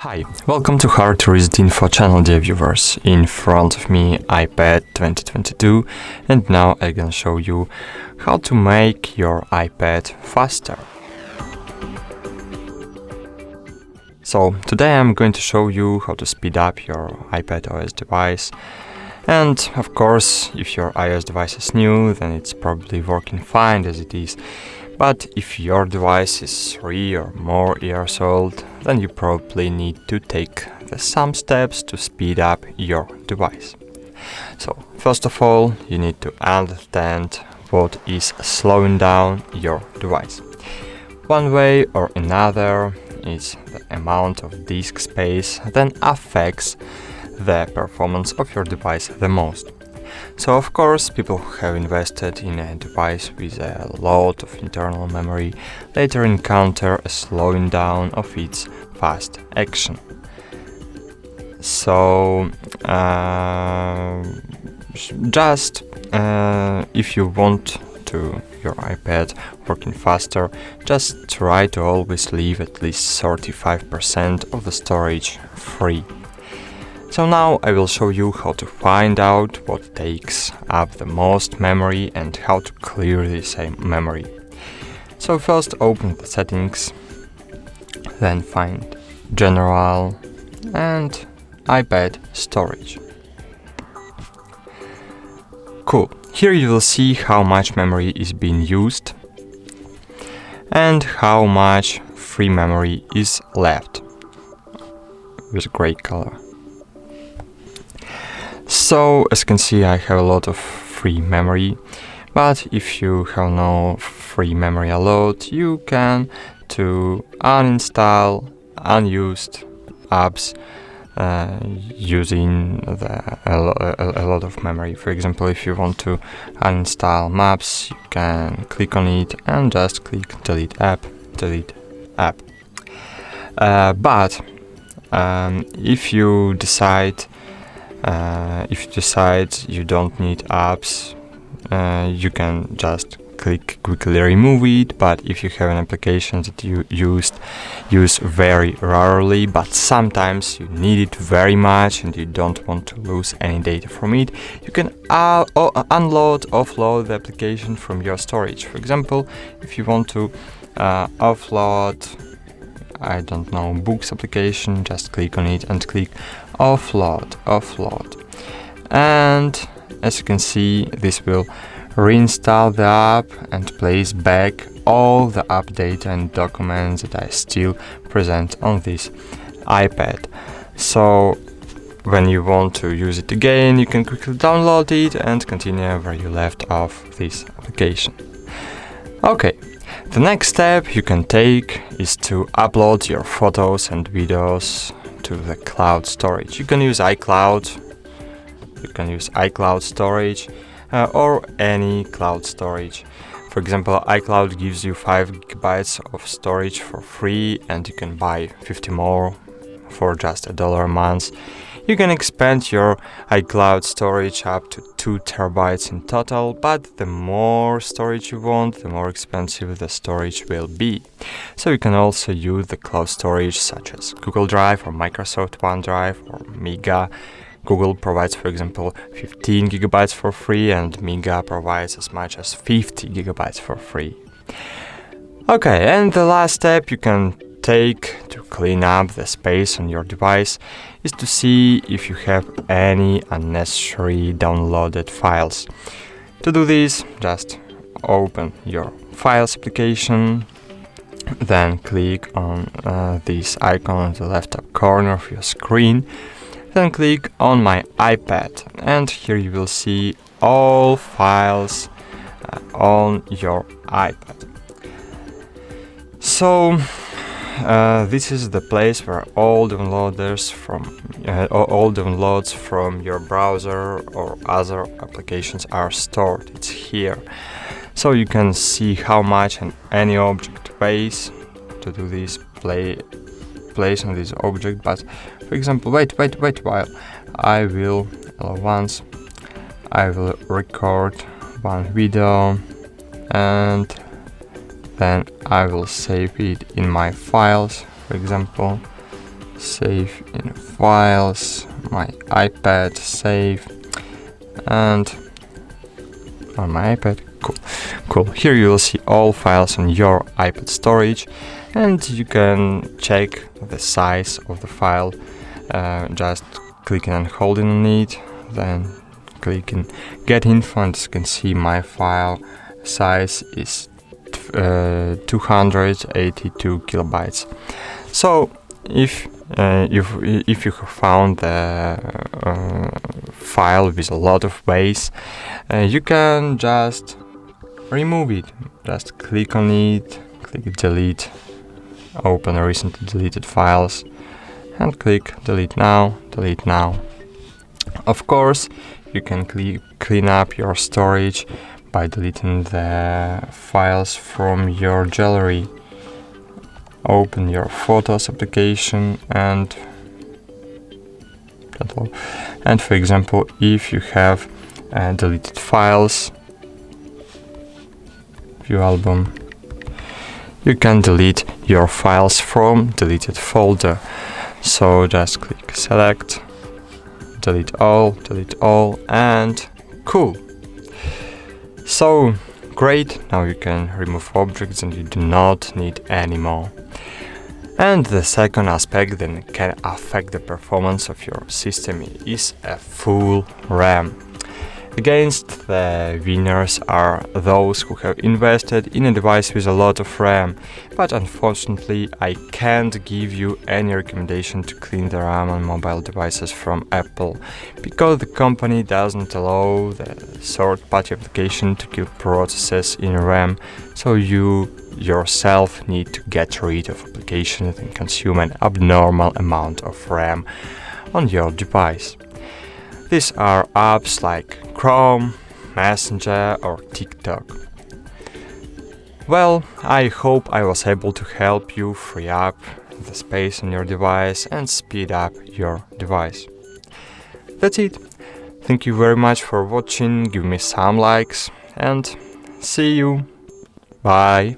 Hi, welcome to HardReset.Info channel, dear viewers. In front of me iPad 2022, and now I'm gonna show you how to make your iPad faster. So today I'm going to show you how to speed up your iPad OS device. And of course, if your iOS device is new, then it's probably working fine as it is. But if your device is 3 or more years old, then you probably need to take some steps to speed up your device. So first of all, you need to understand what is slowing down your device. One way or another is the amount of disk space that affects the performance of your device the most. So of course, people who have invested in a device with a lot of internal memory later encounter a slowing down of its fast action. So if you want your iPad working faster, just try to always leave at least 35% of the storage free. So now I will show you how to find out what takes up the most memory and how to clear this memory. So first open the settings, then find General and iPad Storage. Cool. Here you will see how much memory is being used and how much free memory is left with gray color. So as you can see, I have a lot of free memory, but if you have no free memory allowed, you can uninstall unused apps using a lot of memory. For example, if you want to uninstall Maps, you can click on it and just click delete app. But if you decide you don't need apps, you can just quickly remove it. But if you have an application that you use very rarely, but sometimes you need it very much and you don't want to lose any data from it, you can offload the application from your storage. For example, if you want to offload, I don't know, books application, just click on it and click offload. And as you can see, this will reinstall the app and place back all the app data and documents that are still present on this iPad. So when you want to use it again, you can quickly download it and continue where you left off this application. Okay. The next step you can take is to upload your photos and videos to the cloud storage. You can use iCloud, storage, or any cloud storage. For example, iCloud gives you 5 GB of storage for free, and you can buy 50 more for just $1 a month. You can expand your iCloud storage up to 2 TB in total, but the more storage you want, the more expensive the storage will be. So you can also use the cloud storage such as Google Drive or Microsoft OneDrive or Mega. Google provides, for example, 15 GB for free, and Mega provides as much as 50 GB for free. Okay, and the last step you can take to clean up the space on your device is to see if you have any unnecessary downloaded files. To do this, just open your Files application, then click on this icon on the left top corner of your screen, then click on My iPad, and here you will see all files on your iPad. So this is the place where all downloads from your browser or other applications are stored. It's here. So you can see how much any object weighs. To do this, place on this object. But for example, wait a while. I will record one video and then I will save it in my files, for example. save in files, my iPad, save, and on my iPad, cool. Here you will see all files on your iPad storage, and you can check the size of the file, just clicking and holding on it, then clicking get info, and as you can see my file size is 282 kilobytes. So if you have found the file with a lot of space, you can just remove it. Just click on it, click delete, open recently deleted files, and click delete now. Of course, you can clean up your storage by deleting the files from your gallery. Open your Photos application and for example, if you have deleted files, view album, you can delete your files from deleted folder. So just click select, delete all, and cool. So great, now you can remove objects and you do not need any more. And the second aspect that can affect the performance of your system is a full RAM. Against the winners are those who have invested in a device with a lot of RAM, but unfortunately I can't give you any recommendation to clean the RAM on mobile devices from Apple, because the company doesn't allow the third-party application to kill processes in RAM, so you yourself need to get rid of applications that consume an abnormal amount of RAM on your device. These are apps like Chrome, Messenger or TikTok. Well, I hope I was able to help you free up the space on your device and speed up your device. That's it. Thank you very much for watching, give me some likes, and see you. Bye.